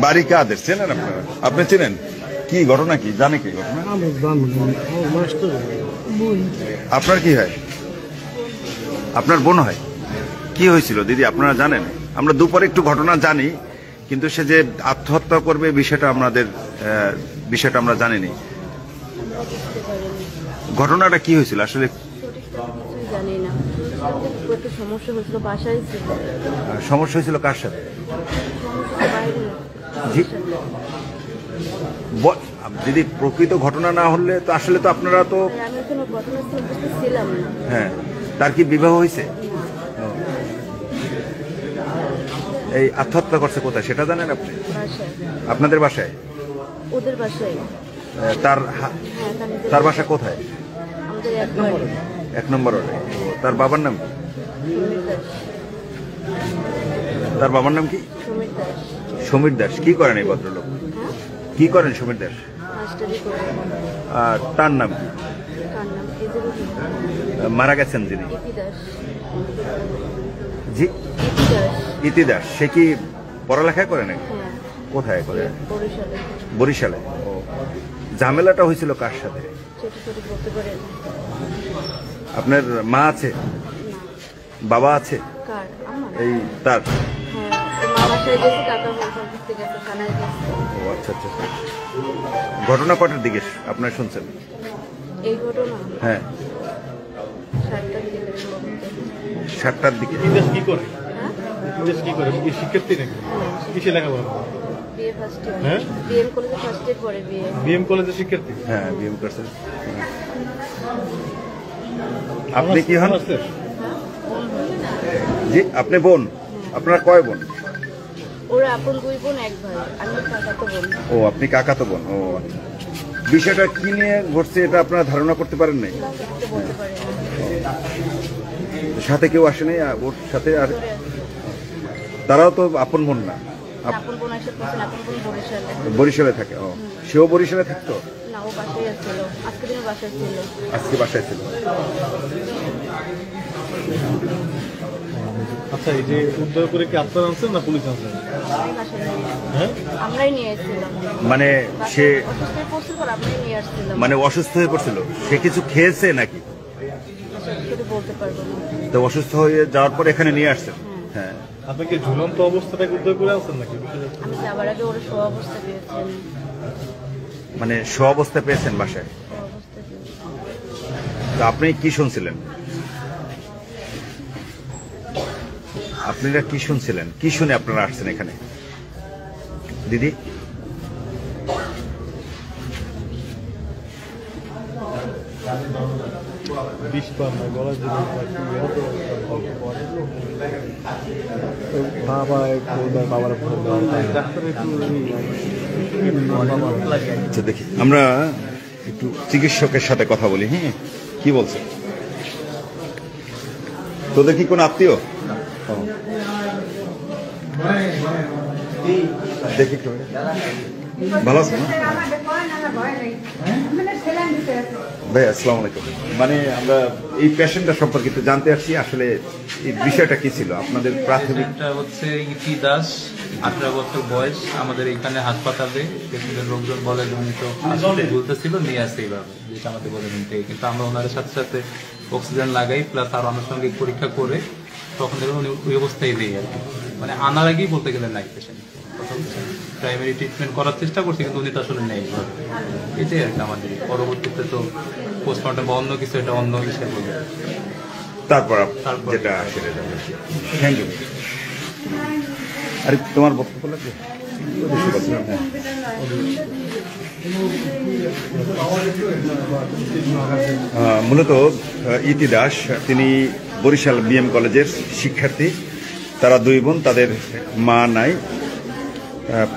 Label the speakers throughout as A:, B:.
A: বাড়ি কাদের চেনেন আপনারা? আপনি চেনেন? কি ঘটনা, কি জানে কি ঘটনা? আপনার কি হয়? আপনার বোন হয়? কি হয়েছিল দিদি আপনারা জানেন? আমরা দুপুরে একটু ঘটনা জানি, কিন্তু সে যে আত্মহত্যা করবে বিষয়টা আমরা জানিনি। ঘটনাটা কি হয়েছিল আসলে?
B: জানি না, সমস্যা হয়েছিল, বাসায় ছিল।
A: সমস্যা হয়েছিল কার সাথে? দিদি প্রকৃত ঘটনা না হলে তো আসলে তো আপনারা তো,
B: আমি কোনো ঘটনা ছিলাম না।
A: হ্যাঁ, তার কি বিবাহ হয়েছে? এই আত্মহত্যা করছে কোথায় সেটা জানেন আপনি? আপনাদের বাসায়?
B: ওদের বাসায়।
A: তার বাসা কোথায়?
B: আমাদের
A: 1 নম্বর ওয়ার্ডে। তার বাবার নাম কি? তার বাবার নাম কি? সমীর দাস। কি করেন এই ভদ্রলোক? কি করেন সমীর দাস? আর তার নাম কি? মারা গেছেন যিনি? জি, ইতি দাস। সে কি পড়ালেখা করে নাকি? কোথায় করে? বরিশালে। ও, ঝামেলাটা হয়েছিল কার সাথে? আপনার মা আছে, বাবা আছে? এই তার আচ্ছা আচ্ছা। ঘটনা কটার দিকে আপনার শুনছেন?
B: এই ঘটনা,
A: হ্যাঁ, 7টার দিকে।
C: কি করে? কি করে? শিক্ষার্থী নাকি? কিসে লেখাপড়া? হ্যাঁ, বিএম কলেজের শিক্ষার্থী।
A: হ্যাঁ, বিএম কলেজের। আপনি কি হন? জি, আপনি বোন? আপনার কয় বোন?
B: ওরা আপন 2 বোন 1 ভাই, আমি কাকাতো বোন।
A: ও, আপনি কাকাতো বোন। ও, বিষয়টা কি নিয়ে ঘটছে এটা আপনারা ধারণা করতে পারেন নাই? সাথে কেউ আসে নাই ওর সাথে? আর তারাও তো আপন বোন না?
B: আপন বোন আসে, আপন বোন বরিশালে।
A: বরিশালে থাকে? ও, সেও বরিশালে থাকতো?
B: না, ও বাসায় ছিল। আজকে দিন বাসায় ছিল।
A: আজকে বাসায় ছিল।
C: আচ্ছা, এই যে উদ্ধার করে কি আপনারা আনছেন না পুলিশ আনছেন? হ্যাঁ,
B: আমরাই নিয়ে এসেছিলাম।
A: মানে সে
B: অসুস্থ হয়ে পড়ছিল, আমরাই নিয়ে আসছিলাম।
A: মানে অসুস্থ হয়ে পড়ছিল? সে কিছু খেয়েছে নাকি?
B: সেটা বলতে পারবো না।
A: তো অসুস্থ হয়ে যাওয়ার পর এখানে নিয়ে আসছেন? হ্যাঁ।
C: আপনি কি ঝুলন্ত অবস্থাটাকে উদ্ধার করে আনছেন নাকি?
B: আমি যাবার আগে ওরা শোয়া অবস্থা পেয়েছেন।
A: মানে শোয়া অবস্থা পেয়েছেন বাসায়? তো আপনি কি শুনছিলেন? আপনারা কি শুনছিলেন? কি শুনে আপনারা আসছেন এখানে দিদি? আচ্ছা, দেখি আমরা একটু চিকিৎসকের সাথে কথা বলি। হ্যাঁ, কি বলছে? তোদের কি কোনো আত্মীয়? দেখি একটু। ভালো আছেন ভাই? আসসালামু আলাইকুম। মানে আমরা এই পেশেন্টটা সম্পর্কে একটু জানতে আসছি, আসলে এই বিষয়টা কি ছিল আপনাদের প্রাথমিক?
D: হচ্ছে ইতি দাস, 18 বছর বয়স। আমাদের এখানে হাসপাতালে পেশেন্টের লোকজন বলে যে উনি তো বলতেছিল নিয়ে আসে এইভাবে, যেটা আমাদের বলে নিতে। কিন্তু আমরা ওনার সাথে সাথে অক্সিজেন লাগাই, প্লাস আরো আনুষঙ্গিক পরীক্ষা করে তখন উনি ওই অবস্থায় দিই আর কি। মানে আনার আগেই বলতে গেলে নাই পেশেন্ট। প্রাইমারি ট্রিটমেন্ট করার চেষ্টা করছি, কিন্তু উনি তো আসলে নেই। এটাই আর কি আমাদের। পরবর্তীতে তো পোস্টমর্টম বা অন্য কিছু, এটা অন্য হিসেবে বলবে।
A: তারপর যেটা সেটা জানতে। Thank you. আরে তোমার বক্তব্য লাগবে? মূলত ইতি দাস, তিনি বরিশাল বিএম কলেজের শিক্ষার্থী। তারা 2 বোন, তাদের মা নাই।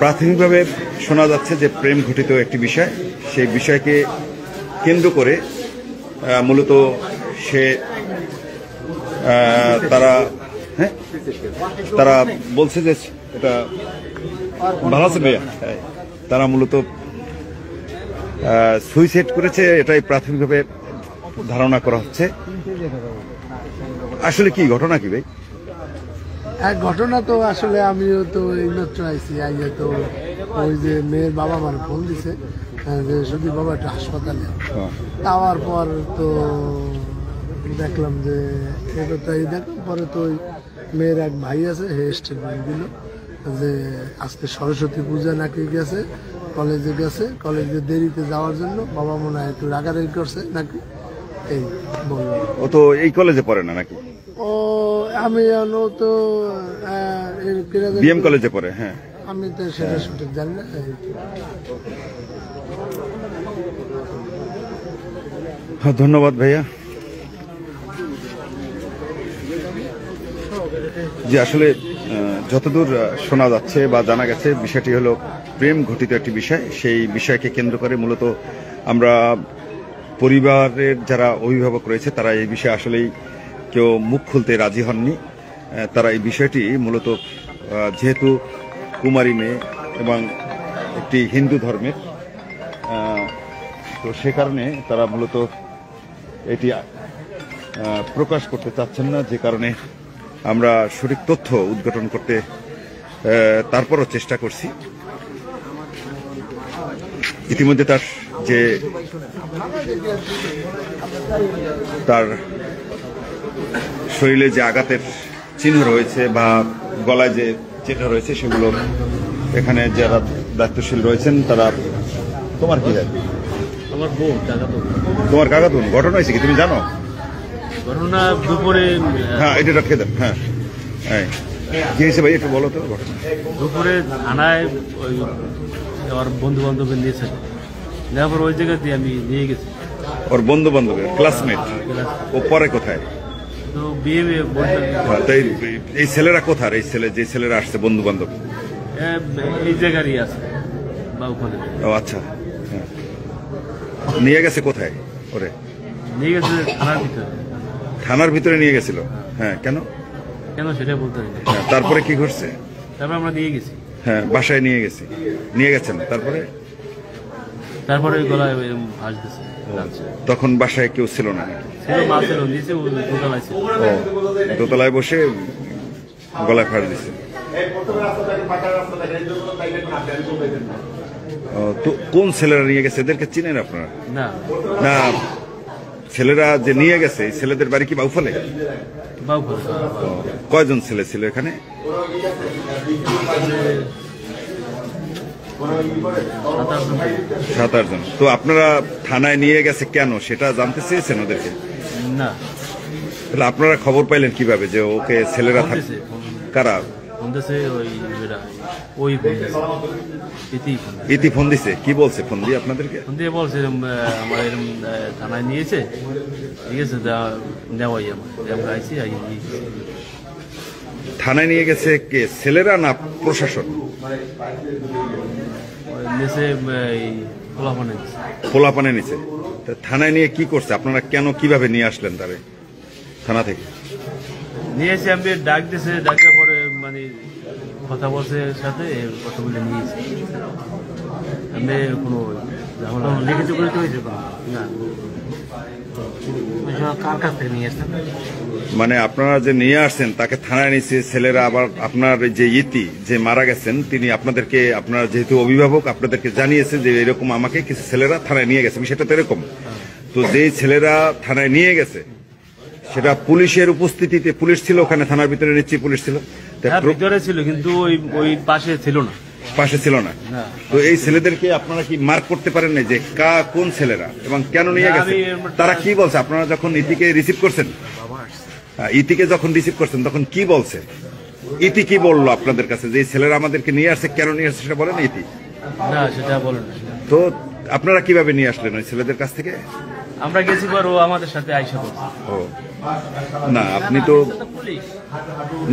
A: প্রাথমিকভাবে শোনা যাচ্ছে যে প্রেম ঘটিত একটি বিষয়, সেই বিষয়কে কেন্দ্র করে মূলত তারা বলছে যে এটা ভালো আছে ভাইয়া, তারা মূলত সুইসাইড করেছে, এটাই প্রাথমিকভাবে ধারণা করা হচ্ছে। আসলে কি ঘটনা কি ভাই?
E: এক ঘটনা তো আসলে আমিও তো এই মাত্র আইসি আইয়া তো ওই যে মেয়ের বাবা আমার ফোন দিছে যে যদি বাবা একটা হাসপাতালে যাওয়ার পর তো দেখলাম যে এটা তাই দেখলাম পরে তো ওই মেয়ের এক ভাই আছে হে স্টেটমেন্ট দিল যে আজকে সরস্বতী পূজা নাকি গেছে কলেজে গেছে কলেজে দেরিতে যাওয়ার জন্য বাবা মনে হয় একটু রাগারাগি করছে নাকি এই বলল।
A: ও তো এই কলেজে পড়ে না নাকি?
E: ও আমি তো
A: বিএম কলেজে পড়ে। হ্যাঁ,
E: আমি তো সেটা সঠিক জানি না।
A: হ্যাঁ, ধন্যবাদ ভাইয়া। যে আসলে যতদূর শোনা যাচ্ছে বা জানা গেছে বিষয়টি হলো প্রেম ঘটিত একটি বিষয়। সেই বিষয়কে কেন্দ্র করে মূলত আমরা পরিবারের যারা অভিভাবক রয়েছে তারা এই বিষয়ে আসলেই কেউ মুখ খুলতে রাজি হননি। তারা এই বিষয়টি মূলত যেহেতু কুমারী মেয়ে এবং একটি হিন্দু ধর্মের, তো সে কারণে তারা মূলত এটি প্রকাশ করতে চাচ্ছেন না, যে কারণে আমরা সঠিক তথ্য উদ্ঘাটন করতে তারপরও চেষ্টা করছি। ইতিমধ্যে তার শরীরে যে আঘাতের চিহ্ন রয়েছে বা গলায় যে চিহ্ন রয়েছে সেগুলো এখানে যারা দায়িত্বশীল রয়েছেন তারা। তোমার কি হয়?
C: আমার বউ কাকাতো।
A: তোমার কাকাতুন ঘটনা হয়েছে কি তুমি জানো?
C: ঘটনা দুপুরে,
A: হ্যাঁ এটা রাখে দেন। হ্যাঁ হ্যাঁ, কি হয়েছে ভাই একটু বলো তো ঘটনা।
C: দুপুরে থানায় ওই আমার বন্ধু বান্ধব নিয়েছে, নেওয়ার পর ওই জায়গা দিয়ে আমি নিয়ে গেছি।
A: ওর বন্ধু বান্ধবের ক্লাসমেট? ও পরে কোথায়?
C: তো বিয়ে বলতে
A: তাই এই ছেলেরা কোথায়? এই ছেলে যে ছেলেরা আসছে বন্ধু বান্ধব
C: এই জায়গারই আছে বা ওখানে।
A: ও আচ্ছা, হ্যাঁ। নিয়ে গেছে কোথায় ওরে?
C: নিয়ে গেছে থানার ভিতরে।
A: থানার ভিতরে নিয়ে গেছিল? হ্যাঁ, কেন
C: কেন সেটা বলতে পারি না।
A: হ্যাঁ, তারপরে কি ঘটছে?
C: তারপর আমরা নিয়ে গেছি।
A: হ্যাঁ, বাসায় নিয়ে গেছেন। তারপরে
C: ওই গলায় ফাঁস দিচ্ছে।
A: তখন বাসায় কেউ ছিল না?
C: ছিল, মা ছিল, নিচে দোতলায় ছিল।
A: ও দোতলায় বসে গলায় ফাঁস দিচ্ছে। তো কোন ছেলেরা নিয়ে গেছে এদেরকে চিনেন আপনারা?
C: না
A: না, ছেলেরা যে নিয়ে গেছে ছেলেদের বাড়ি কি বাউফলে?
C: বাউফল।
A: কয়জন ছেলে ছিল এখানে? 7-8 জন। তো আপনারা থানায় নিয়ে গেছে কেন সেটা জানতে চেয়েছেন ওদেরকে?
C: না।
A: তাহলে আপনারা খবর পাইলেন কিভাবে যে ওকে ছেলেরা কারা? ইতি ফোন দিছে? কি বলছে ফোন দিয়ে আপনাদেরকে?
C: ফোন দিয়ে বলছে আমার এরকম থানায় নিয়েছে, ঠিক আছে নেওয়াই আমরা আইসি।
A: থানায় নিয়ে গেছে কে, ছেলেরা না প্রশাসন? পোলাপানে নিছে। থানায় নিয়ে কি করছে? আপনারা কেন কিভাবে নিয়ে আসলেন তারে থানা থেকে?
C: নিয়ে এসে আমি ডাক দিয়েছে, ডাকার পরে মানে কথা বলছে সাথে, কথা বলে নিয়েছি। আমি কোনো লিখিত করতে হয়েছে না। কার কাছ থেকে নিয়ে আসছেন?
A: মানে আপনারা যে নিয়ে আসছেন তাকে থানায় নিয়েছে ছেলেরা, আবার আপনার যে ইতি যে মারা গেছেন তিনি আপনাদেরকে, আপনারা যেহেতু অভিভাবক আপনাদেরকে জানিয়েছে যে এরকম আমাকে কিছু ছেলেরা থানায় নিয়ে গেছে, বিষয়টা তো এরকম। তো যেই ছেলেরা থানায় নিয়ে গেছে সেটা পুলিশের উপস্থিতিতে, পুলিশ ছিল ওখানে থানার ভিতরে? নিশ্চয়ই পুলিশ ছিল।
C: ভিতরে ছিল কিন্তু ওই পাশে ছিল না।
A: পাশে ছিল না? তো এই ছেলেদেরকে আপনারা কি মার্ক করতে পারেন না যে কোন ছেলেরা এবং কেন নিয়ে গেছে? তারা কি বলছে? আপনারা যখন ইতিকে রিসিভ করছেন, তখন কি বলছে? ইতি কি বললো আপনাদের কাছে যে ছেলেরা আমাদেরকে নিয়ে আসছে, কেন নিয়ে আসছে সেটা বলেন ইতি?
C: না, সেটা বলেন। তো
A: আপনারা কিভাবে নিয়ে আসলেন ওই ছেলেদের কাছ থেকে?
C: আমরা গেছি পর ও আমাদের সাথে আইসা বলছে।
A: ও না, আপনি তো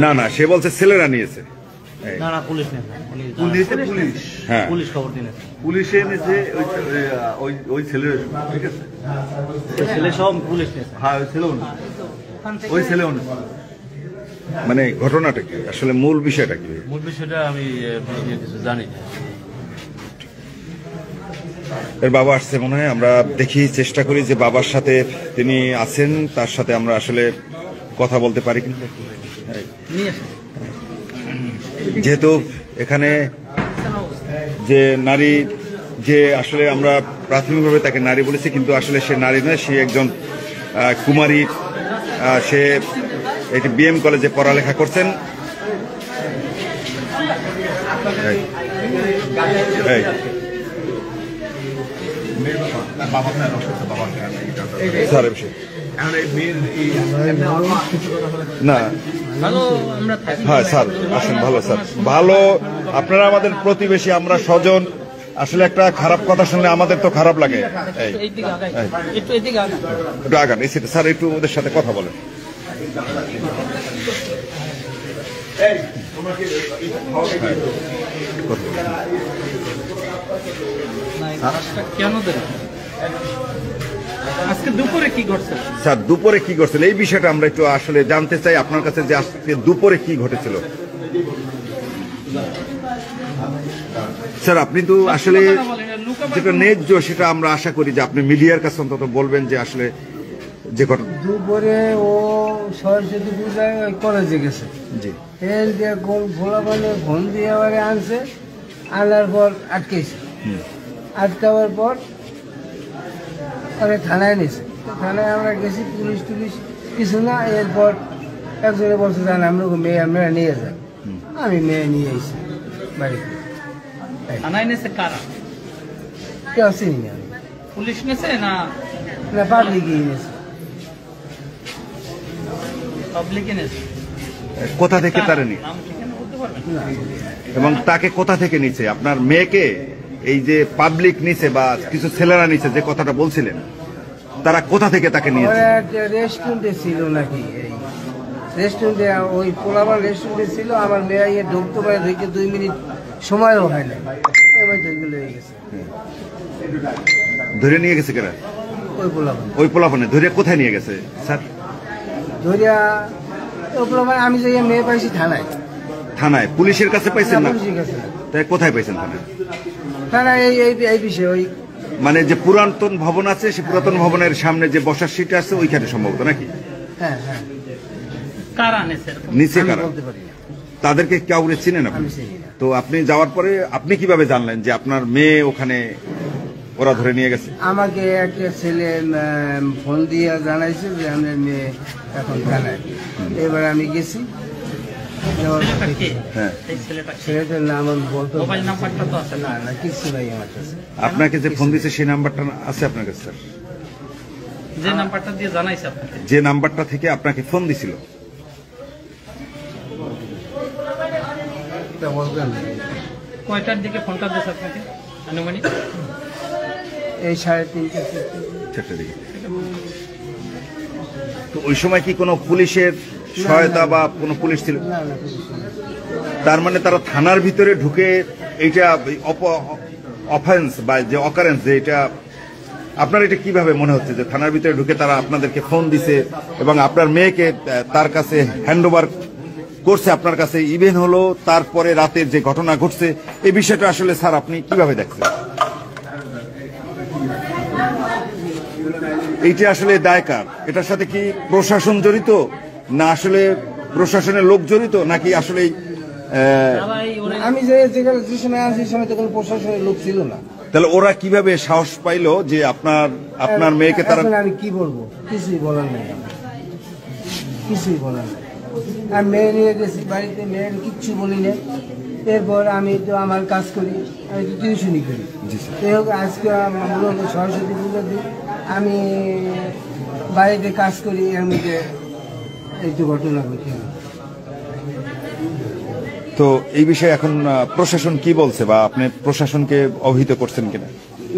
A: না, সে বলছে ছেলেরা নিয়েছে।
C: না না, পুলিশ নেই।
A: পুলিশ, হ্যাঁ,
C: পুলিশ খবর দিন।
A: পুলিশে এনেছে ওই ছেলে, ঠিক আছে,
C: ছেলে সব পুলিশ নিয়েছে।
A: হ্যাঁ, ওই ছেলেও মানে ঘটনাটা কি আসলে, মূল বিষয়টা কি?
C: মূল বিষয়টা আমি কিছু জানি না।
A: এর বাবা আসছে মনে হয়, আমরা দেখি চেষ্টা করি যে বাবার সাথে তিনি আছেন, তার সাথে আমরা আসলে কথা বলতে পারি কিনা। যেহেতু এখানে যে নারী, যে আসলে আমরা প্রাথমিকভাবে তাকে নারী বলেছি, কিন্তু আসলে সে নারী নয়, সে একজন কুমারী। সে এটি বিএম কলেজে পড়ালেখা করছেন। না হ্যাঁ স্যার, আসেন। ভালো স্যার, ভালো। আপনারা আমাদের প্রতিবেশী, আমরা স্বজন। আসলে একটা খারাপ কথা শুনলে আমাদের তো খারাপ লাগে। একটু আগান এই সিটে স্যার, একটু ওদের সাথে কথা বলেন।
F: আজকে দুপুরে কি ঘটছে
A: স্যার? দুপুরে কি ঘটছিল এই বিষয়টা আমরা একটু আসলে জানতে চাই আপনার কাছে, যে আজকে দুপুরে কি ঘটেছিল। স্যার আপনি তো আসলে যেটা ন্যায্য সেটা আমরা আশা করি যে আপনি মিডিয়ার কাছে অন্তত বলবেন যে আসলে যে ঘটনা।
G: দুপুরে ও সরস্বতী পূজায় ওই কলেজে গেছে।
A: জি।
G: এর দিয়ে ভোলা পানি ফোন দিয়ে আবার আনছে, আনার পর আটকেছে। আটকাবার পর ওরা থানায় নিয়েছে। থানায় আমরা গেছি, পুলিশ টুলিশ কিছু না। এরপর একজনে বলছে জান আমরা মেয়ে আমরা নিয়ে যাই। আমি মেয়ে নিয়ে এসেছি বাড়িতে।
F: থানায় নেছে কারা?
G: কেউ চিনি না আমি।
F: পুলিশ নেছে না
G: না পাবলিকই নিয়েছে।
F: পাবলিকে নেছে?
A: কোথা থেকে তারা নিয়ে,
F: নাম ঠিকানা বলতে পারবেন?
A: এবং তাকে কোথা থেকে নিচ্ছে? আপনার মেয়েকে এই যে পাবলিক নিছে বা কিছু ছেলেরা নিচ্ছে যে কথাটা বলছিলেন, তারা কোথা থেকে তাকে নিয়েছে?
G: ওরা একটা রেস্টুরেন্টে ছিল নাকি, এই রেস্টুরেন্টে ওই পোলাবার রেস্টুরেন্টে ছিল। আমার মেয়ে ইয়ে ঢুকতে পারে, ঢুকে 2 মিনিট সময়ও হয় না, এবার ঢুকে লেগে গেছে।
A: ধরে নিয়ে গেছে কেরা?
G: ওই পোলাবার।
A: ওই পোলাপানে ধরে কোথায় নিয়ে গেছে স্যার?
G: ধরিয়া ওই পোলাবার আমি যে মেয়ে পাইছি থানায়।
A: থানায়? পুলিশের কাছে পাইছেন না?
G: পুলিশের কাছে না।
A: তাই কোথায় পাইছেন থানায়?
G: থানায় এই বিষয়ে ওই
A: মানে যে পুরাতন ভবন আছে, সে পুরাতন ভবনের সামনে যে বসার সিট আছে ওইখানে সম্ভবত নাকি?
G: হ্যাঁ হ্যাঁ।
F: কারা নেছে?
A: নিচে
G: আমি
A: কারা?
G: বলতে পারি না,
A: তাদেরকে কাউরে চিনেন আপনি?
G: আমি চিনি না।
A: তো আপনি যাওয়ার পরে আপনি কিভাবে জানলেন যে আপনার মেয়ে ওখানে ওরা ধরে নিয়ে গেছে?
G: আমাকে একটা ছেলে ফোন দিয়ে জানাইছে যে আমার মেয়ে এখন থানায়। এবার আমি গেছি।
F: ছেলেটা কে?
A: হ্যাঁ।
F: এই ছেলেটা কে?
G: ছেলেটার নাম আমি বলতে
F: মোবাইল নাম্বারটা তো আছে না?
G: না কিছু নাই আমার কাছে।
A: আপনাকে যে ফোন দিয়েছে সেই নাম্বারটা আছে আপনার কাছে স্যার?
F: যে নাম্বারটা দিয়ে জানাইছে আপনাকে?
A: যে নাম্বারটা থেকে আপনাকে ফোন দিছিল?
G: এটা বলবেন না।
F: কয়টার দিকে ফোনটা দিয়েছে আপনাকে আনুমানিক?
G: এই 3:30
A: চারটে দিকে। তো ওই সময় কি কোনো পুলিশের সহায়তা বা কোনো পুলিশ ছিল?
G: না না কিছু না।
A: তার মানে তারা থানার ভিতরে ঢুকে এইটা অফেন্স বা যে অকারেন্স, যে এটা আপনার এটা কিভাবে মনে হচ্ছে যে থানার ভিতরে ঢুকে তারা আপনাদেরকে ফোন দিছে এবং আপনার মেয়েকে তার কাছে হ্যান্ড ওভার করছে আপনার কাছে ইভেন হলো, তারপরে রাতের যে ঘটনা ঘটছে এই বিষয়টা আসলে স্যার আপনি কিভাবে দেখছেন? এইটা আসলে দায় কার? এটার সাথে কি প্রশাসন জড়িত, না আসলে প্রশাসনের লোক জড়িত, নাকি আসলে
G: আমি যে সময় আছি সেই সময় তো কোনো প্রশাসনের লোক ছিল না।
A: তাহলে ওরা কিভাবে সাহস পাইলো যে আপনার মেয়েকে তারা?
G: এখন আমি কি বলবো, কিছুই বলার নেই, কিছুই বলার নেই। আমি মেয়ে নিয়ে গেছি বাড়িতে, মেয়ের কিচ্ছু বলি না। এরপর আমি তো আমার কাজ করি, আমি তো টিউশনই করি। এই হোক আজকে মূলত সরস্বতী পুজোর দিন আমি বাড়িতে কাজ করি, এর মধ্যে এই তো ঘটনা ঘটে।
A: তো এই বিষয়ে এখন প্রশাসন কি বলছে, বা আপনি প্রশাসনকে অবহিত করছেন কিনা?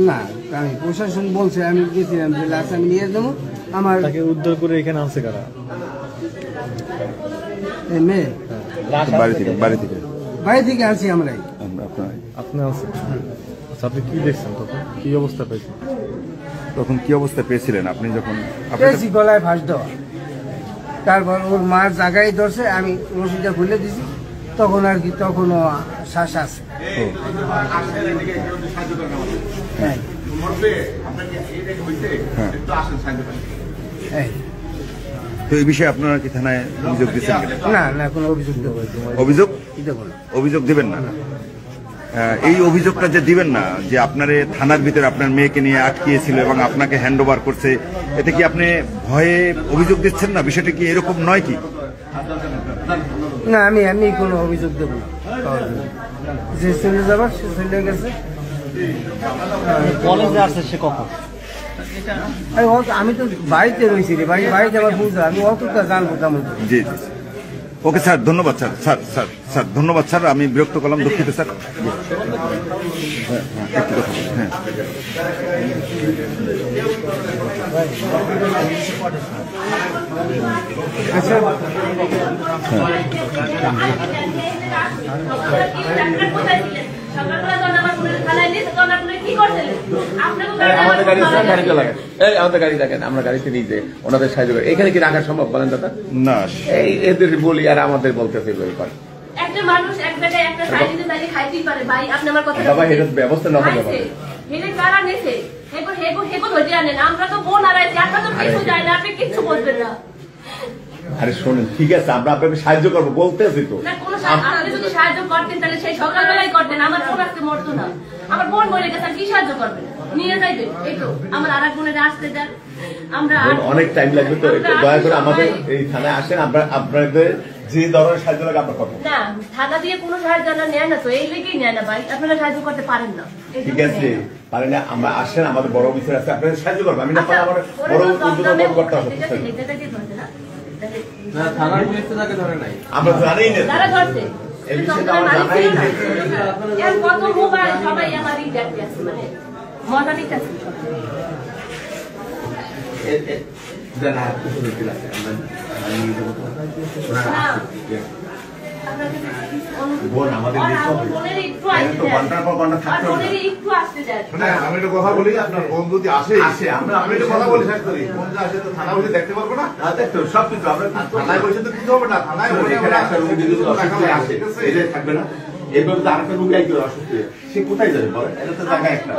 G: না, আমি প্রশাসন বলছে, আমি গেছিলাম যে লাশ আমি নিয়ে যাবো। আমার
C: তাকে উদ্ধার করে এখানে আনছে কারা?
G: মেয়ে বাড়ি থেকে আনছি আমরাই।
C: আপনি আনছেন? আচ্ছা, আপনি কি দেখছেন তখন? কি অবস্থা পেয়েছেন
A: তখন? কি অবস্থা পেয়েছিলেন আপনি যখন?
G: পেয়েছি গলায় ফাঁস দেওয়া, তারপর ওর মার জায়গায় ধরছে, আমি রশিটা খুলে দিছি, তখন আর কি তখনও শ্বাস আছে। এই
A: তো এই বিষয়ে আপনারা কি থানায় অভিযোগ দিচ্ছেন কিনা?
G: না না কোনো অভিযোগ দেবো
A: অভিযোগ
G: দেবো না।
A: অভিযোগ দিবেন না? এই অভিযোগটা যে দিবেন না, যে আপনার থানার ভিতরে আপনার মেয়েকে নিয়ে আটকিয়েছিল এবং আপনাকে হ্যান্ড ওভার করছে, এতে কি আপনি ভয়ে অভিযোগ দিচ্ছেন না? বিষয়টা কি এরকম নয় কি?
G: না আমি এমনি কোনো অভিযোগ দেবো না। যে চলে যাবার সে চলে গেছে।
F: কলেজে আসছে সে কখন?
G: আমি তো বাড়িতে রয়েছি রে, বাড়িতে আমার বুঝতে আমি অতটা জানবো তেমন।
A: জি জি ওকে স্যার, ধন্যবাদ স্যার। স্যার স্যার স্যার ধন্যবাদ স্যার, আমি বিরক্ত করলাম, দুঃখিত স্যার। একটু কথা বলি। হ্যাঁ
H: আমাদের গাড়ি দেখেন, আমরা গাড়িতে নিয়ে যে ওনাদের সাহায্য করে এখানে কি রাখা সম্ভব বলেন দাদা?
A: না
H: এদের বলি আর আমাদের বলতেছে ব্যাপার।
B: একটা মানুষ এক জায়গায় একটা সাইডে দাঁড়িয়ে খাইতেই পারে ভাই, আপনি আমার কথা
H: বাবা এর ব্যবস্থা না হবে।
B: হেলে কারা নেছে হেগো ধরে আনেন, আমরা তো বোন আড়াইছি, আপনার তো কিছু যায় না, আপনি কিচ্ছু বলবেন না।
H: আরে শোনেন, ঠিক আছে আমরা আপনাকে সাহায্য করবো, বলতেছি তো।
B: না কোনো আপনি যদি সাহায্য করতেন তাহলে সেই সকালবেলায় করতেন, আমার বোন আজকে মরতো না। আমার বোন বলে গেছে, কি সাহায্য করবেন? নিয়ে যাইবেন, এই তো আমার আর এক বোনের আসতে দেন, আমরা
H: অনেক টাইম লাগবে তো, দয়া করে আমাদের এই থানায় আসেন, আমরা আপনাদের যে ধরনের সাহায্য লাগে আপনার কথা।
B: না থানা দিয়ে কোনো সাহায্য নেয় না তো, এই লেগেই নেয় না ভাই, আপনারা সাহায্য করতে পারেন না।
H: ঠিক আছে পারে না, আমরা আসেন, আমাদের বড় অফিসার আছে, আপনাদের সাহায্য করবো। আমি না পারে আমার বড় উদ্যোগ করতে হবে। আমরা জানি না
B: তারা ধরছে
H: এই বিষয়টা আমার জানাই নাই।
B: কত মোবাইল সবাই আমারই দেখতে আছে, মানে মজা নিতেছে।
I: আমি একটা কথা বলি, আপনার বোন যদি আসে আমি একটা কথা বলি, শেষ করি। বোন যে আসে তো থানা বসে দেখতে পারবো না?
H: সবকিছু আমরা
I: থানায় বসে তো কিছু হবে না, থানায়
H: থাকবে না। এরপর তো আরেকটা রুগী আইতে অসুস্থ, সে কোথায় যাবে বলেন? এটা তো জায়গা একটা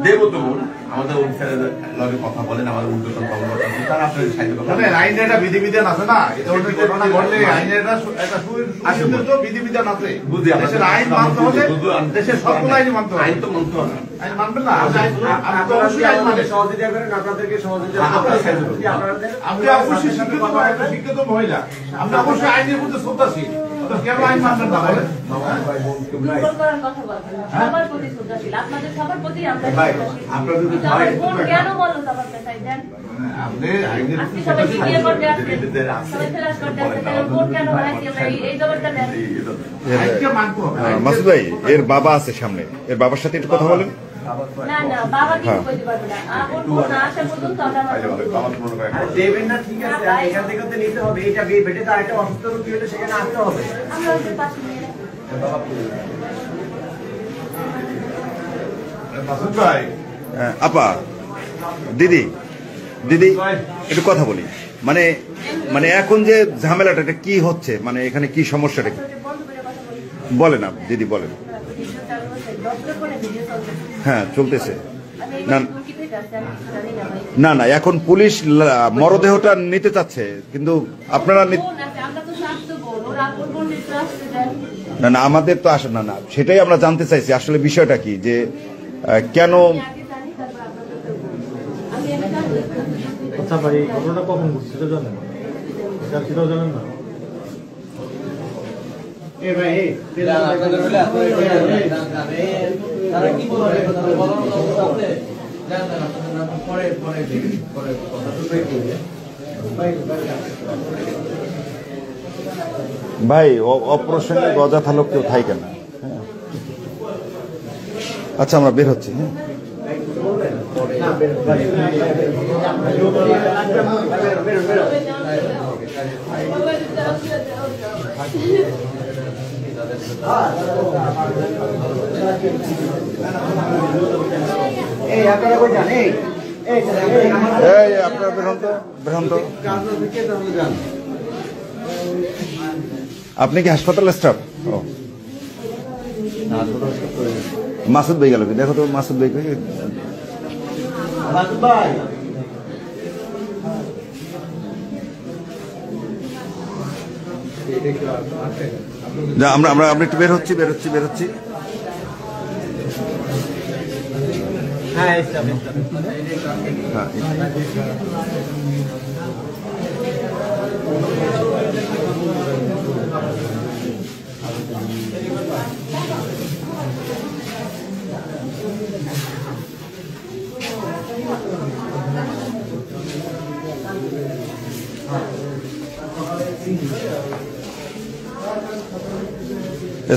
H: দেবো তো বোন, আমাদের অফিসারের লগে কথা বলেন, আমাদের উদ্যোতন কর্মকর্তা আছে, তারা আপনাদের সাহায্য করবে।
I: আইনের একটা বিধিবিধান আছে না, এটা ঘটনা ঘটলে আইনের একটা সুনির্দিষ্ট বিধিবিধান আছে।
H: বুঝি
I: দেশের আইন মানতে হলে দেশের সকল আইন মানতে হবে।
H: আইন তো মানতে হবে,
I: আইন মানবেন না? অবশ্যই আইন মানে
G: সহযোগিতা করেন, আপনাদেরকে সহযোগিতা
I: আপনি অবশ্যই শিক্ষিত মহিলা, আপনি অবশ্যই আইনের মধ্যে শ্রদ্ধাশীল, কেন আইন মানবেন না বলেন?
B: সবার প্রতি শ্রদ্ধাশীল, আপনাদের সবার প্রতি আমরা কেন বলো সবার কথাই দেন? আপনি সবাইকে বিয়ে করতে আসছেন, সবাই ফেলাস করতে আসছেন, ভোট কেন বানাইছি আমরা, এই জবাবটা দেন।
A: মাসুদ ভাই, এর বাবা আছে সামনে, এর বাবার সাথে একটু কথা বলেন।
B: না না বাবা কিছু বলতে পারবে না, ওর না আসা পর্যন্ত আমরা
G: দেবেন না। ঠিক আছে, এখান থেকে তো নিতে হবে, এটা বেটে তো আরেকটা অসুস্থ রোগী হলে সেখানে আসতে হবে।
B: আমরা ওদের পাশে নিয়ে
I: মাসুদ ভাই,
A: আপা, দিদি দিদি একটু কথা বলি। মানে মানে এখন যে ঝামেলাটা, এটা কি হচ্ছে, মানে এখানে কি সমস্যাটা কি বলেন আপনি দিদি, বলেন। হ্যাঁ চলতেছে না না না, এখন পুলিশ মরদেহটা নিতে চাচ্ছে, কিন্তু আপনারা না না আমাদের তো আসে না, না সেটাই আমরা জানতে চাইছি আসলে বিষয়টা কি, যে কেন।
C: আচ্ছা ভাই, ঘটনাটা কখন ঘটছে সেটা জানেন? সেটাও জানেন না?
A: ভাই অপ্রসঙ্গে অযথা লোক কেউ থাই কেন? আচ্ছা আমরা বের হচ্ছি। হ্যাঁ
G: এই আপনারা কই যান?
A: এই আপনারা বেরোন তো। আপনি কি হাসপাতালের স্টাফ? ও মাসুদ ভাই গেল কি? দেখো তো মাসুদ ভাই। না, আমরা আমরা আমরা একটু বের হচ্ছি।
F: হ্যাঁ
A: হ্যাঁ,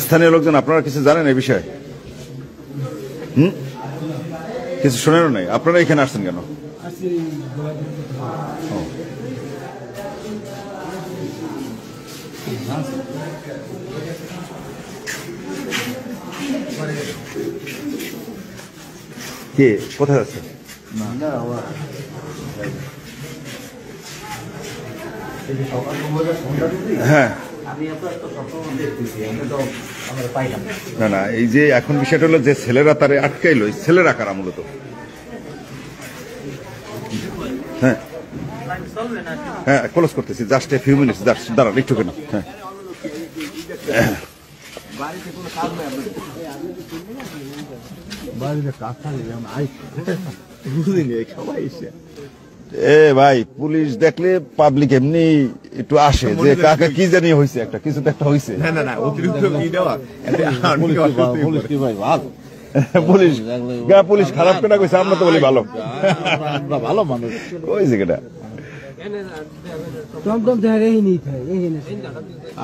A: স্থানীয় লোকজন আপনারা কিছু জানেন এই বিষয়ে? কিছু শোনেনও নাই? আপনারা এখানে আসছেন কেন? কে কোথায় আছে? হ্যাঁ, না না, এই যে এখন বিষয়টা হলো যে ছেলেরা তারে আটকাইলো, ছেলেরা কারা মূলত? হ্যাঁ হ্যাঁ, ক্লোজ করতেছি, জাস্ট এ ফিউ মিনিটস, দাঁড়ান একটু কেন। হ্যাঁ, এ ভাই, পুলিশ দেখলে পাবলিক এমনি একটু আসে যে কাকা কি জানি হয়েছে, একটা কিছু তো একটা হয়েছে।
H: না অতিরিক্ত কি দেওয়া
A: পুলিশ খারাপ কেনা কইছে, আমরা তো বলি ভালো,
C: আমরা ভালো মানুষ।
A: কইছে কেটা?
G: টমটম থেকে এই থাকে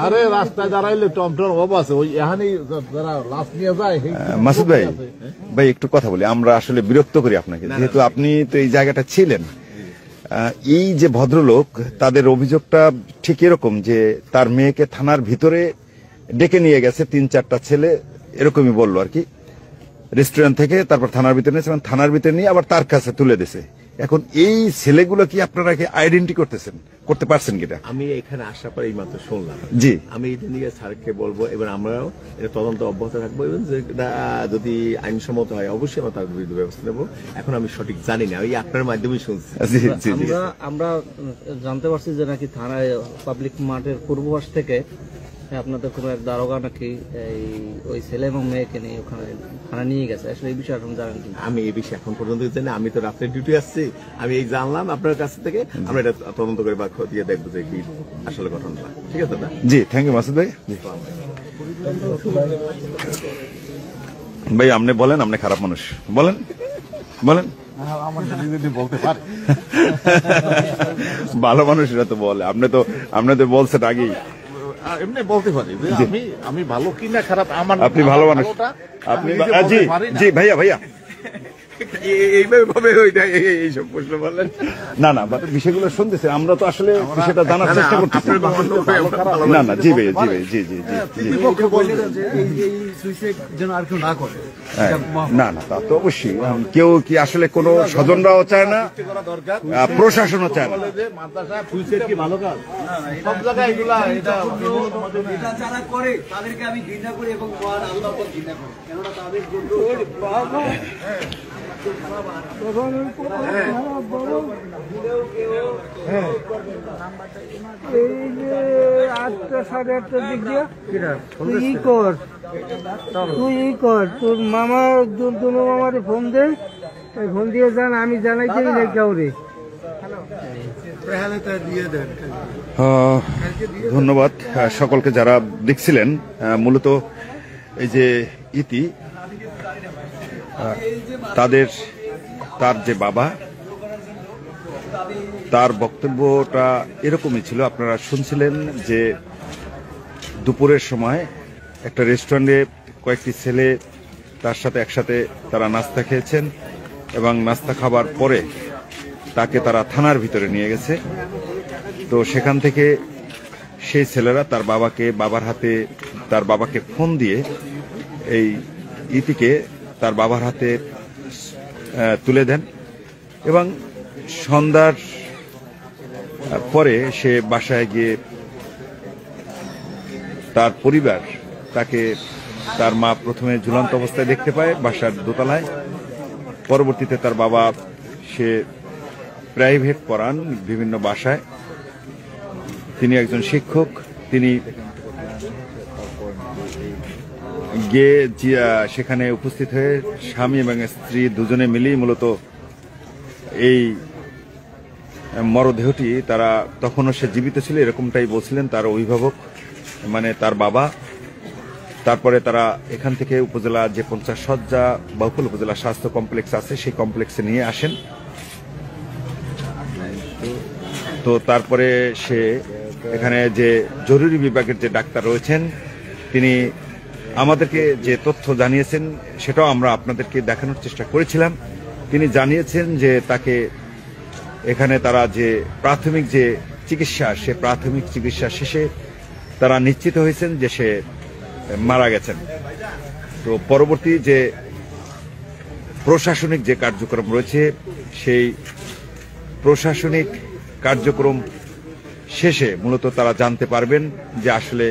C: আরে রাস্তায় দাঁড়াইলে টমটম অভাব আছে, ওই এখানেই যারা লাশ নিয়ে যায়।
A: মাসুদ ভাই, ভাই একটু কথা বলি, আমরা আসলে বিরক্ত করি আপনাকে, যেহেতু আপনি তো এই জায়গাটা ছিলেন। এই যে ভদ্রলোক, তাদের অভিযোগটা ঠিক এরকম যে তার মেয়েকে থানার ভিতরে ডেকে নিয়ে গেছে 3-4টা ছেলে, এরকমই বললো আর কি, রেস্টুরেন্ট থেকে, তারপর থানার ভিতরে নিয়েছে, থানার ভিতরে নিয়ে আবার তার কাছে তুলে দিয়েছে। এখন এই ছেলেগুলো কি আপনারা কি আইডেন্টি করতে পারছেন কিনা?
H: আমি এখানে আসার পর এই মাত্র শুনলাম।
A: জি,
H: আমি এটা নিয়ে স্যারকে বলবো, এবার আমরাও এটা তদন্ত অব্যাহত রাখবো, এবং যদি আইনসম্মত হয় অবশ্যই আমরা তার বিরুদ্ধে ব্যবস্থা নেবো। এখন আমি সঠিক জানি না, ওই আপনার মাধ্যমেই শুনছি।
F: আমরা জানতে পারছি যে নাকি থানায় পাবলিক মাঠের পূর্বপাশ থেকে আপনাদের কোনো এক দারোগা নাকি ওই ছেলে এবং মেয়েকে নিয়ে ওখানে থানা নিয়ে গেছে। আসলে এই বিষয়ে আপনি জানেন কি?
H: আমি এই বিষয়ে এখন পর্যন্ত জানি, আমি তো রাত্রে ডিউটি আসছি, আমি এই জানলাম আপনার কাছ থেকে। আমরা এটা তদন্ত করে বা খতিয়ে দেখবো যে কি আসলে ঘটনাটা। ঠিক আছে না?
A: জি, থ্যাংক ইউ মাসুদ ভাই। ভাই আপনি বলেন, আপনি খারাপ মানুষ, বলেন।
C: বলতে পারে
A: ভালো মানুষরা তো বলে, আপনি তো বলছেন আগেই।
C: এমনি বলতে পারি যে আমি ভালো কি না খারাপ, আমার
A: আপনি ভালো মানুষ, আপনি জি ভাইয়া
H: এইভাবে এইসব প্রশ্ন বলেন
A: না, বিষয়গুলো শুনতেছে, আমরা তো আসলে বিষয়টা জানার চেষ্টা করতেছি। না জি ভাই, জি না, তা তো অবশ্যই। কেউ কি আসলে কোন স্বজনরাও চায় না, প্রশাসনও চায় না।
C: সব জায়গায় এগুলা
G: যারা করে তাদেরকে আমি ঘৃণা করি এবং আল্লাহ ঘৃণা করি, কেননা তাদের এই যে 8টা 8:30 দিক দিয়ে তুই কর তোর মামা দুনো মামারে ফোন দে, ফোন দিয়ে যান, আমি জানাই দিই কাউরে।
A: ধন্যবাদ সকলকে যারা দেখছিলেন। মূলত এই যে ইতি, তার যে বাবা, তার বক্তব্যটা এরকমই ছিল। আপনারা শুনছিলেন যে দুপুরের সময় একটা রেস্টুরেন্টে কয়েকটি ছেলে তার সাথে একসাথে তারা নাস্তা খেয়েছেন, এবং নাস্তা খাবার পরে তাকে তারা থানার ভিতরে নিয়ে গেছে। তো সেখান থেকে সেই ছেলেরা তার বাবাকে ফোন দিয়ে এই ইতিকে তার বাবার হাতে তুলে দেন, এবং সন্ধ্যার পরে সে বাসায় গিয়ে তার পরিবার তার মা প্রথমে ঝুলন্ত অবস্থায় দেখতে পায় বাসার দোতলায়। পরবর্তীতে তার বাবা সে প্রাইভেট পড়ান বিভিন্ন বাসায়, তিনি একজন শিক্ষক। তিনি গিয়ে সেখানে উপস্থিত হয়ে স্বামী এবং স্ত্রী দুজনে মিলেই মূলত এই মরদেহটি, তারা তখনও সে জীবিত ছিল এরকমটাই বলছিলেন তার অভিভাবক, মানে তার বাবা। তারপরে তারা এখান থেকে উপজেলা যে 50 শয্যা বাউফল উপজেলা স্বাস্থ্য কমপ্লেক্স আছে সেই কমপ্লেক্সে নিয়ে আসেন। তো তারপরে সে এখানে যে জরুরি বিভাগের যে ডাক্তার রয়েছেন তিনি আমাদেরকে যে তথ্য জানিয়েছেন সেটাও আমরা আপনাদেরকে দেখানোর চেষ্টা করেছিলাম। তিনি জানিয়েছেন যে তাকে এখানে তারা যে প্রাথমিক যে চিকিৎসা, সে প্রাথমিক চিকিৎসা শেষে তারা নিশ্চিত হয়েছেন যে সে মারা গেছেন। তো পরবর্তী যে প্রশাসনিক যে কার্যক্রম রয়েছে সেই প্রশাসনিক কার্যক্রম শেষে মূলত তারা জানতে পারবেন যে আসলে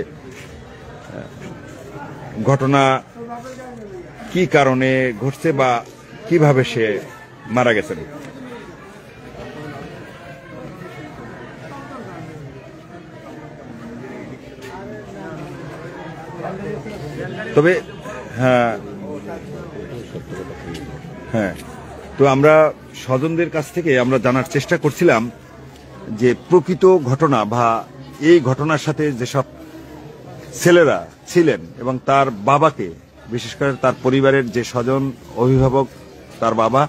A: ঘটনা কি কারণে ঘটছে বা কিভাবে সে মারা গেছেন। তবে হ্যাঁ, তো আমরা স্বজনদের কাছ থেকে আমরা জানার চেষ্টা করছিলাম যে প্রকৃত ঘটনা বা এই ঘটনার সাথে যেসব ছেলেরা ছিলেন এবং তার বাবাকে, বিশেষ করে তার পরিবারের যে স্বজন অভিভাবক, তার বাবা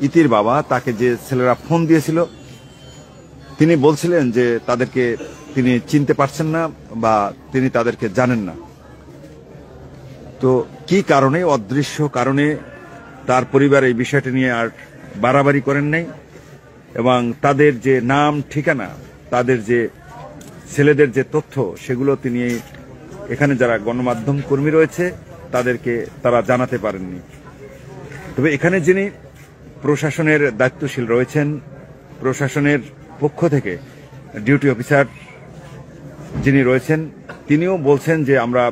A: ইতির বাবা, তাকে যে ছেলেরা ফোন দিয়েছিল তিনি বলছিলেন যে তাদেরকে তিনি চিনতে পারছেন না বা তিনি তাদেরকে জানেন না। তো কি কারণে, অদৃশ্য কারণে তার পরিবার এই বিষয়টি নিয়ে আর বাড়াবাড়ি করেন নাই এবং তাদের যে নাম ঠিকানা, তাদের যে ছেলেদের যে তথ্য সেগুলো তিনি এখানে যারা গণমাধ্যম কর্মী রয়েছে তাদেরকে তারা জানাতে পারেননি। তবে এখানে যিনি প্রশাসনের দায়িত্বশীল রয়েছেন, প্রশাসনের পক্ষ থেকে ডিউটি অফিসার যিনি রয়েছেন, তিনিও বলছেন যে আমরা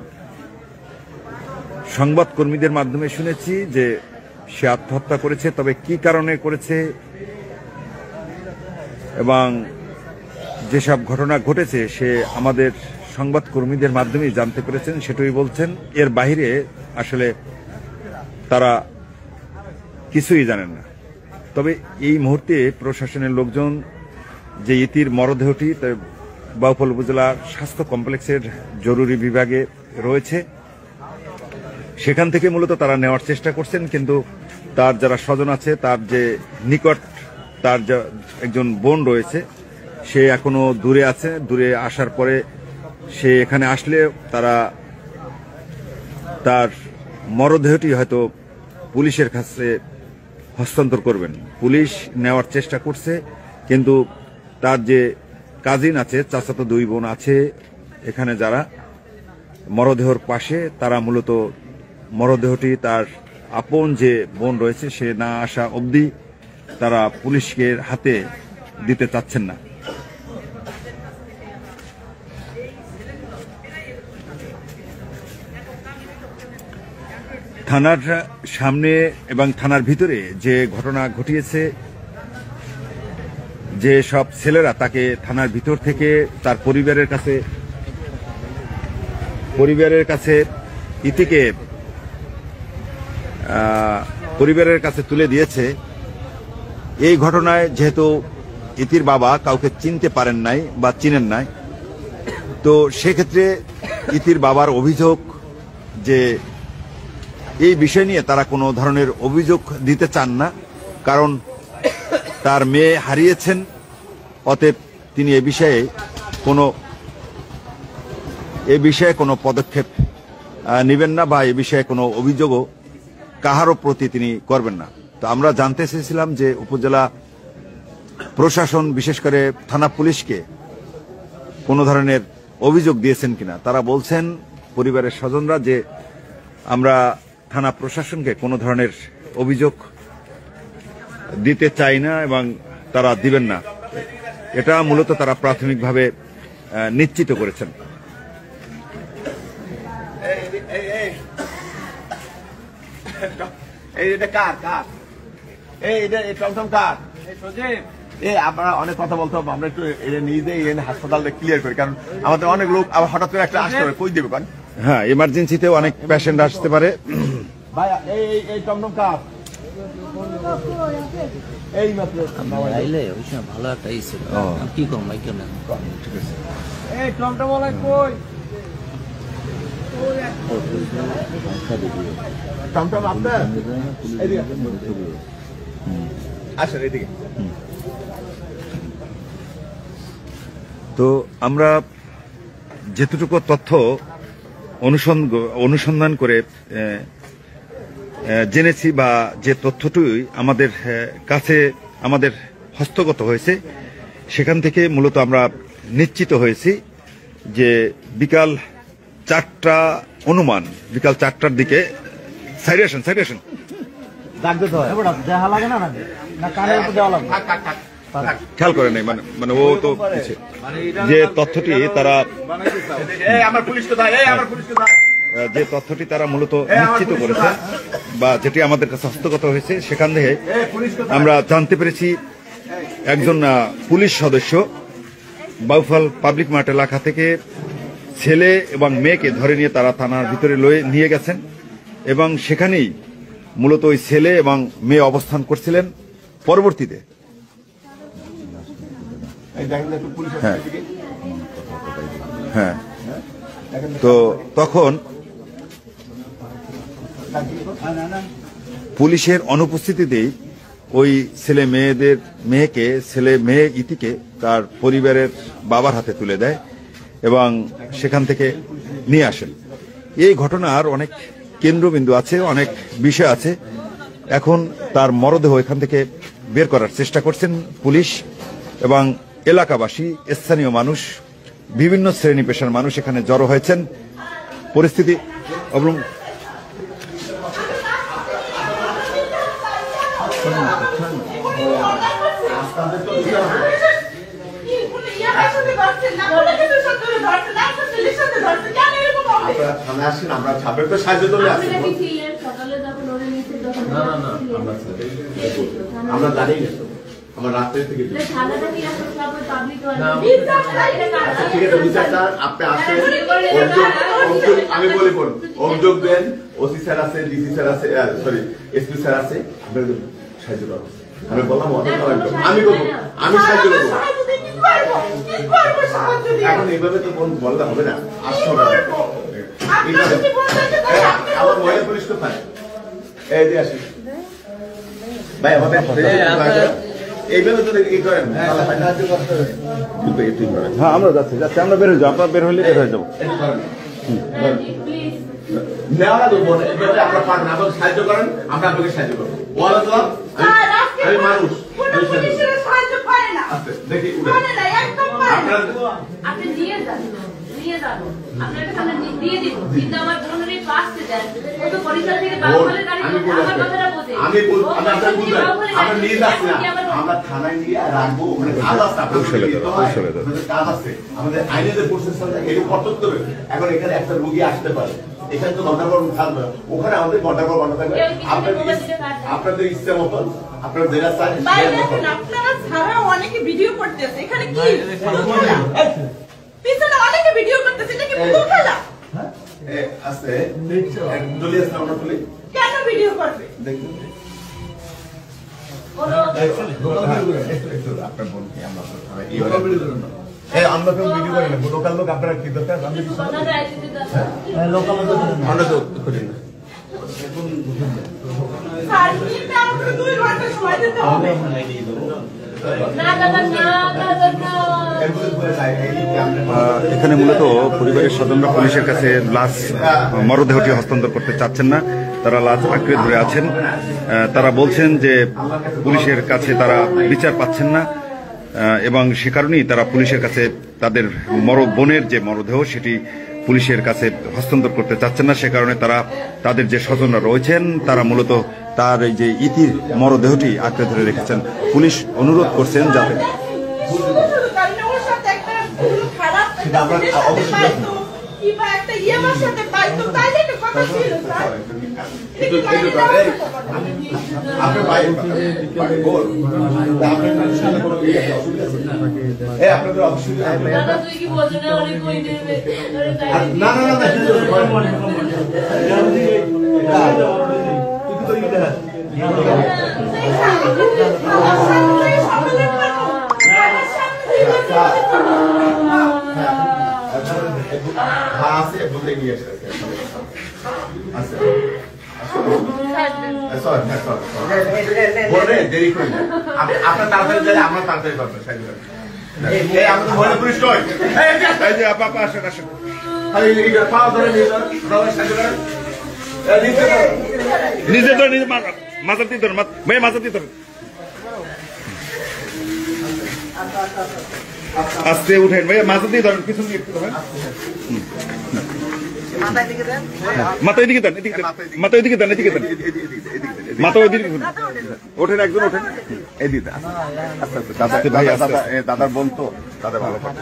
A: সংবাদ কর্মীদের মাধ্যমে শুনেছি যে সে আত্মহত্যা করেছে, তবে কি কারণে করেছে এবং যেসব ঘটনা ঘটেছে সে আমাদের সংবাদ কর্মীদের মাধ্যমেই জানতে পেরেছেন, সেটাই বলছেন। এর বাইরে আসলে তারা কিছুই জানেন না। তবে এই মুহূর্তে প্রশাসনের লোকজন যে ইতির মরদেহটি বাউফল উপজেলা স্বাস্থ্য কমপ্লেক্সের জরুরি বিভাগে রয়েছে সেখান থেকে মূলত তারা নেওয়ার চেষ্টা করছেন, কিন্তু তার যারা স্বজন আছে, তার যে নিকট তার একজন বোন রয়েছে, সে এখনো দূরে আছে। দূরে আসার পরে সে এখানে আসলে তারা তার মরদেহটি হয়তো পুলিশের কাছে হস্তান্তর করবেন। পুলিশ নেওয়ার চেষ্টা করছে, কিন্তু তার যে কাজিন আছে, চাচাতো দুই বোন আছে এখানে যারা মরদেহর পাশে, তারা মূলত মরদেহটি তার আপন যে বোন রয়েছে সে না আসা অবধি তারা পুলিশকে হাতে দিতে চাচ্ছেন না। থানার সামনে এবং থানার ভিতরে যে ঘটনা ঘটিয়েছে, যে সব ছেলেরা তাকে থানার ভিতর থেকে তার পরিবারের কাছে ইতিকে পরিবারের কাছে তুলে দিয়েছে, এই ঘটনায় যেহেতু ইতির বাবা কাউকে চিনতে পারেন নাই বা চিনেন নাই, তো সেক্ষেত্রে ইতির বাবার অভিযোগ যে এই বিষয় নিয়ে তারা কোনো ধরনের অভিযোগ দিতে চান না, কারণ তার মেয়ে হারিয়েছেন। অতএব তিনি এ বিষয়ে কোনো পদক্ষেপ নেবেন না বা এ বিষয়ে কোনো অভিযোগও কাহারও প্রতি তিনি করবেন না। তো আমরা জানতে চেয়েছিলাম যে উপজেলা প্রশাসন, বিশেষ করে থানা পুলিশকে কোনো ধরনের অভিযোগ দিয়েছেন কিনা। তারা বলছেন, পরিবারের স্বজনরা, যে আমরা থানা প্রশাসনকে কোনো ধরনের অভিযোগ দিতে চাই না এবং তারা দিবেন না। এটা মূলত তারা প্রাথমিকভাবে নিশ্চিত করেছেন।
H: এই এটা কার কার এই এটা টমটম কার? আমরা অনেক কথা বলতে হবে, আমরা একটু এটা নিজেই হাসপাতালটা ক্লিয়ার করি, কারণ আমাদের অনেক লোক আবার হঠাৎ করে একটা আসতে পারে, কই দেবে কারণ
A: হ্যাঁ এমার্জেন্সিতেও অনেক পেশেন্ট আসতে পারে।
H: ভাই এই টমটম কাপ এই মাত্র
F: আইলে ওই সময় ভালো একটা ই ছিল, কি করবো ভাই কেন
H: ঠিক আছে। এই টমটম ওলা কই টমটম আপনার এদিকে আসেন এদিকে।
A: তো আমরা যেটুকু তথ্য অনুসন্ধান করে জেনেছি বা যে তথ্যটি আমাদের কাছে আমাদের হস্তগত হয়েছে, সেখান থেকে মূলত আমরা নিশ্চিত হয়েছি যে বিকাল 4টা অনুমান, বিকাল 4টার দিকে সাইডেশন
F: দেখা লাগে না কানের উপর দেওয়া লাগবে,
A: খেয়াল করে নাই মানে ও তো যে তথ্যটি তারা যে তথ্যটি তারা মূলত নিশ্চিত করেছে বা যেটি আমাদের কাছে হস্তগত হয়েছে, সেখান থেকে আমরা জানতে পেরেছি একজন পুলিশ সদস্য বাউফল পাবলিক মার্ট এলাকা থেকে ছেলে এবং মেয়েকে ধরে নিয়ে তারা থানার ভিতরে নিয়ে গেছেন এবং সেখানেই মূলত ওই ছেলে এবং মেয়ে অবস্থান করছিলেন। পরবর্তীতে হ্যাঁ তো তখন পুলিশের অনুপস্থিতিতেই ওই ছেলে মেয়ে ইতিকে তার পরিবারের বাবার হাতে তুলে দেয় এবং সেখান থেকে নিয়ে আসেন। এই ঘটনার অনেক কেন্দ্রবিন্দু আছে, অনেক বিষয় আছে। এখন তার মরদেহ এখান থেকে বের করার চেষ্টা করছেন পুলিশ এবং এলাকাবাসী, স্থানীয় মানুষ, বিভিন্ন শ্রেণী পেশার মানুষ এখানে জড়ো হয়েছেন। পরিস্থিতি
H: আমরা জানি না, আমার রাত্রে থেকে আমি বলি অভিযোগ দেন, ওসি স্যার আছে, ডিসি স্যার আছে, সরি এসপি স্যার আছে, সাহায্য করবো। আমি বললাম আমি করবো, আমি সাহায্য করবো। এখন এইভাবে তো বলতে হবে না, আসতে হবে আমার মহিলা পুলিশ কোথায়? এই যে আসি ভাই, আমাদের এইভাবে তো ই করেন।
A: হ্যাঁ আমরা যাচ্ছি, আমরা বের হয়ে যাবো, আপনার বের হলে বের হয়ে যাবো।
H: আপনার পারেন, আমাকে সাহায্য করেন, আমরা আপনাকে সাহায্য করবো। আমি মানুষ দেখি
B: আপনি নিয়ে যান, আপনাকে সামনে দিয়ে দিব, কিন্তু আমার বোনের এই পাশে দেন, ও তো বরিশাল থেকে বাউফলের গাড়ি, আমার কথাটা বোঝে।
H: আমরা নিয়ে যাচ্ছি না, আমরা থানায় নিয়ে রাখবো, ওখানে কাজ আছে, কাজ আছে, আমাদের আইনের যে প্রসেস আছে এটা করতে হবে। এখন এখানে একটা রোগী আসতে পারে, এখানে তো ঘন্টার পর থাকবে, ওখানে আমাদের ঘন্টার পর ঘন্টা থাকবে। আপনাদের ইচ্ছা মতন আপনারা যেটা চান,
J: আপনারা ছাড়া অনেকে ভিডিও করতেছে, এখানে কি পিছনে অনেকে ভিডিও করতেছে, এটা কি পুতুল খেলা?
H: আছে দলিয়া সামনে তুলি
J: কেন ভিডিও করবে?
H: দেখুন আপনার বোনকে আমরা আমরা কেউ ভিডিও করি না, লোকাল লোক আপনারা কি দরকার? আমরা তো করি না।
A: এখানে মূলত পরিবারের স্বজনরা পুলিশের কাছে লাশ মরদেহটি হস্তান্তর করতে চাচ্ছেন না, তারা লাশ আঁকড়ে ধরে আছেন। তারা বলছেন যে পুলিশের কাছে তারা বিচার পাচ্ছেন না এবং সে কারণেই তারা পুলিশের কাছে তাদের বোনের যে মরদেহ সেটি পুলিশের কাছে হস্তান্তর করতে চাচ্ছেন না। সে কারণে তারা তাদের যে স্বজনরা রয়েছেন তারা মূলত তার এই যে ইতির মরদেহটি আঁকড়ে ধরে রেখেছেন। পুলিশ অনুরোধ করছেন যাতে
J: কিংবা একটা ইএমআর সাথে পাই তো তাইলে তো কথা ছিল স্যার
H: আপনার ভাই বল আপনার সাথে কোনো এই আপনাদের অসুবিধা
B: দাদা তুই কি বলছিস না অনেক কই দেবে
H: না না না আপনার তাড়াতাড়ি গেলে আমরা তাড়াতাড়ি করবো
A: নিজে ধরে নিজে মাথা দিয়ে ধরেন ভাই মাথা দিয়ে ধরেন আস্তে উঠেন ভাই মাথা দিয়ে ধরেন পিছন দিয়ে একটু ধরেন মাথা এদিকে দেন এদিকে মাথা এদিকে দেন এদিকে দেন মাথা ওইদিকে ওঠেন একজন ওঠেন
H: এদিকে আস্তে ভাই দাদার বোন তো দাদা ভালো কথা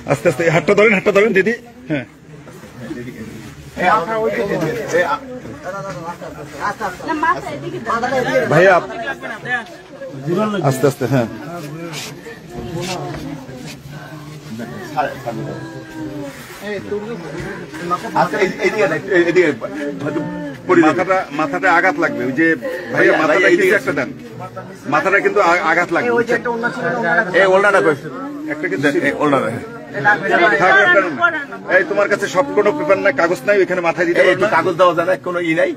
A: আস্তে আস্তে হাতটা ধরেন দিদি হ্যাঁ ভাইয়া আস্তে আস্তে হ্যাঁ মাথাটা আঘাত লাগবে ওই যে ভাইয়া মাথাটা এদিকে একটা দেন মাথাটা কিন্তু আঘাত লাগবে একটা কিন্তু এই তোমার কাছে সব কোনো পেপার নাই কাগজ নাই ওইখানে মাথায় দিতে
H: কাগজ দেওয়া যায় না কোনো ই নাই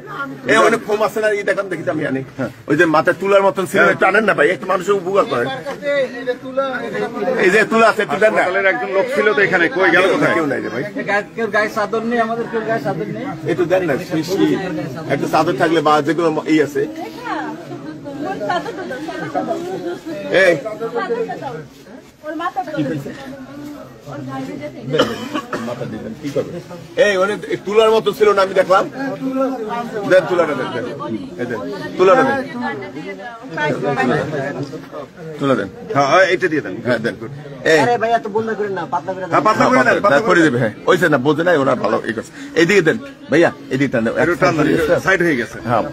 H: এই অনেক ফোম আছে না ই দেখান দেখি আমি আনি ওই যে মাথায় তুলার মতন ছিল একটু আনেন না ভাই একটু মানুষের উপকার করেন এই যে তুলা আছে একটু দেন না
A: একজন লোক ছিল তো এখানে কই গেল কোথায়
H: কেউ নাই রে ভাই
F: কেউ গায়ে চাদর নেই আমাদের কেউ গায়ে চাদর নেই
H: একটু দেন না একটু চাদর থাকলে বা যেগুলো ই আছে এই এই অনেক তুলার মতো ছিল না আমি দেখলাম দেন তুলাটা দেন তুলাটা দেন তুলা দেন হ্যাঁ এটা দিয়ে দেন হ্যাঁ দেন করে দেবে হ্যাঁ ওইসে না বোঝে নাই ওরা ভালো এই করছে এইদিকে দেন ভাইয়া এদিকে টান
A: সাইড হয়ে গেছে
E: হ্যাঁ